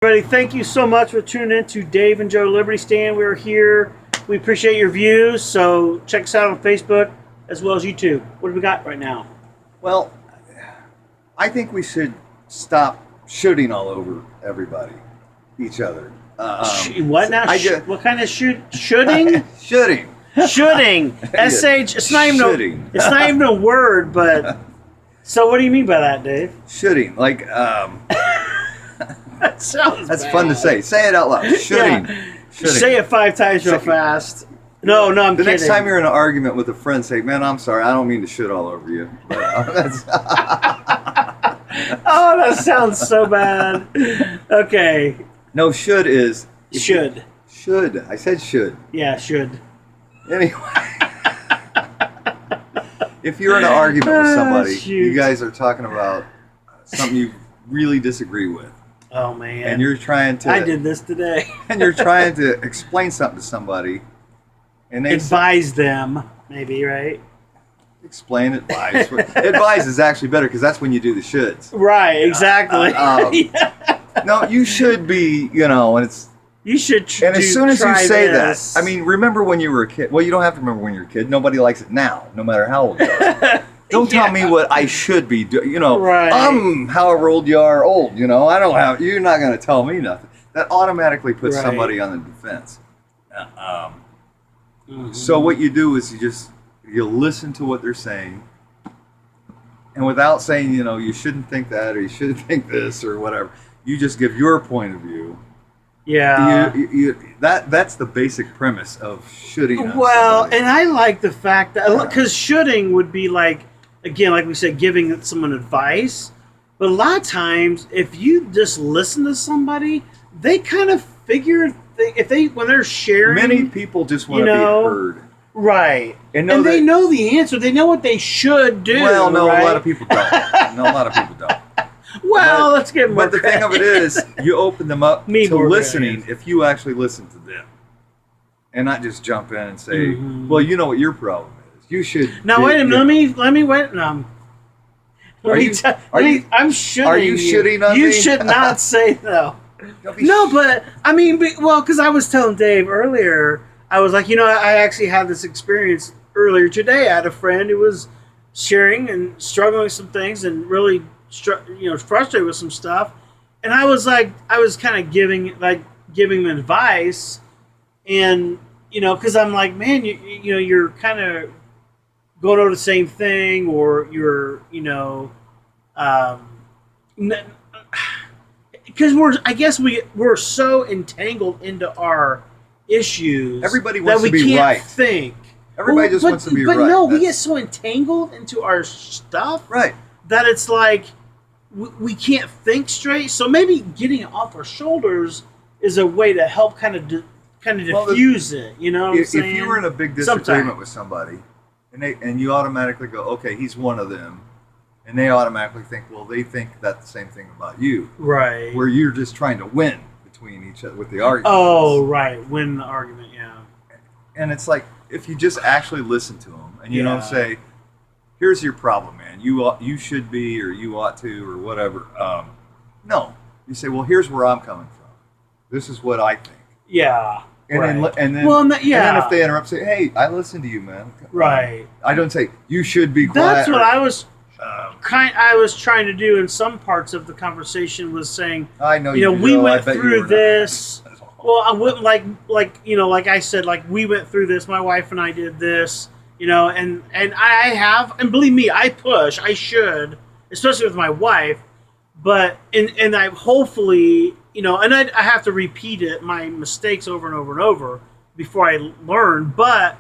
Everybody, thank you so much for tuning in to Dave and Joe Liberty Stand. We're here. We appreciate your views, so check us out on Facebook as well as YouTube. What do we got right now? Well, I think we should stop shooting all over everybody, each other. What now? What kind of shooting? Shooting. Shooting. SH. It's not even Shooting. It's not even a word, but. So what do you mean by that, Dave? Shooting, like. That sounds. That's bad. fun to say. Say it out loud. Shooting. Yeah. Shooting. Say it 5 times real fast. No, I'm the kidding. next time you're in an argument with a friend, say, "Man, I'm sorry. I don't mean to shit all over you." But, that's Oh, that sounds so bad. Okay. No, should is Should. Should. I said should. Yeah, should. Anyway. If you're in an argument with somebody, shoot. you guys are talking about something you really disagree with. Oh man. And you're trying to I did this today. and you're trying to explain something to somebody and they Advise them, maybe, right? explain advise. Advise is actually better because that's when you do the shoulds. Right, exactly. No, you should be, and it's You should and as soon as you try say this. that, I mean, remember when you were a kid? Well, you don't have to remember when you're a kid. Nobody likes it now, no matter how old you are. Don't tell me what I should be doing. Right. I'm however old you are old. I don't have. You're not going to tell me nothing. That automatically puts Right. somebody on the defense. So what you do is you listen to what they're saying, and without saying you shouldn't think that or you shouldn't think this or whatever, you just give your point of view. Yeah. That's the basic premise of shooting. on Well, somebody. and I like the fact that because shoulding would be like, again, like we said, giving someone advice. But a lot of times, if you just listen to somebody, they kind of figure when they're sharing. Many people just want to be heard. Right. And they know the answer. They know what they should do. Well, no, right? a lot of people don't. No, a lot of people don't. Well, let's get more But the thing of it is, you open them up to more listening credit. if you actually listen to them, and not just jump in and say, Mhm. "Well, you know what your problem is. You should." Now wait a minute. Let me wait. No. I'm shooting. Are you shitting on you me? should not say no. Don't be No, but I mean, because I was telling Dave earlier, I was like, I actually had this experience earlier today. I had a friend who was sharing and struggling with some things and really, frustrated with some stuff, and I was kind of giving him advice, and because I'm like, man, you're kind of going over the same thing, or you're, because we're so entangled into our issues. Everybody that wants we to be can't right. think. Everybody just wants to be right. But no, we That's- get so entangled into our stuff right. that it's like we can't think straight. So maybe getting it off our shoulders is a way to help kind of diffuse it. You know what I'm saying? If you were in a big disagreement Sometimes. with somebody, and you automatically go, "Okay, he's one of them," and they automatically think, "Well, they think that the same thing about you," Right. where you're just trying to win between each other with the argument. Oh, right. Win the argument, yeah. And it's like, if you just actually listen to them and you Yeah. don't say, "Here's your problem, man. You should be, or you ought to, or whatever." No, you say, "Well, here's where I'm coming from. This is what I think." Yeah. And right. then and then Well, and then yeah. if they interrupt, say, "Hey, I listened to you, man." Right. I don't say you should be quiet. That's what or, I was I was trying to do in some parts of the conversation was saying, I know we Joe, I went bet you through were this. Well, I wouldn't like I said, like we went through this. My wife and I did this, and I have, and believe me, I should, especially with my wife, but and I hopefully, and I have to repeat my mistakes over and over and over before I learn. But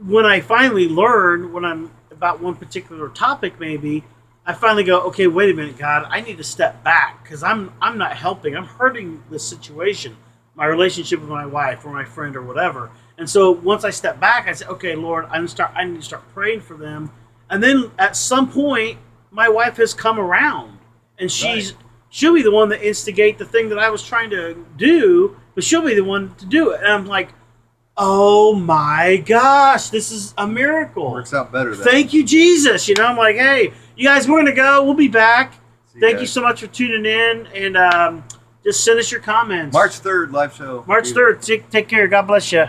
when I finally learn, when I'm about one particular topic, maybe I finally go, okay, wait a minute, God, I need to step back because I'm not helping. I'm hurting this situation, my relationship with my wife or my friend or whatever. And so once I step back, I say, okay, Lord, I need to start praying for them. And then at some point, my wife has come around, and she'll be the one that instigate the thing that I was trying to do, but she'll be the one to do it. And I'm like, oh my gosh, this is a miracle. Works out better. Thank you, Jesus. I'm like, hey, you guys, we're going to go. We'll be back. See Thank ya. you so much for tuning in. And just send us your comments. March 3rd, live show. March 3rd. Take care. God bless you.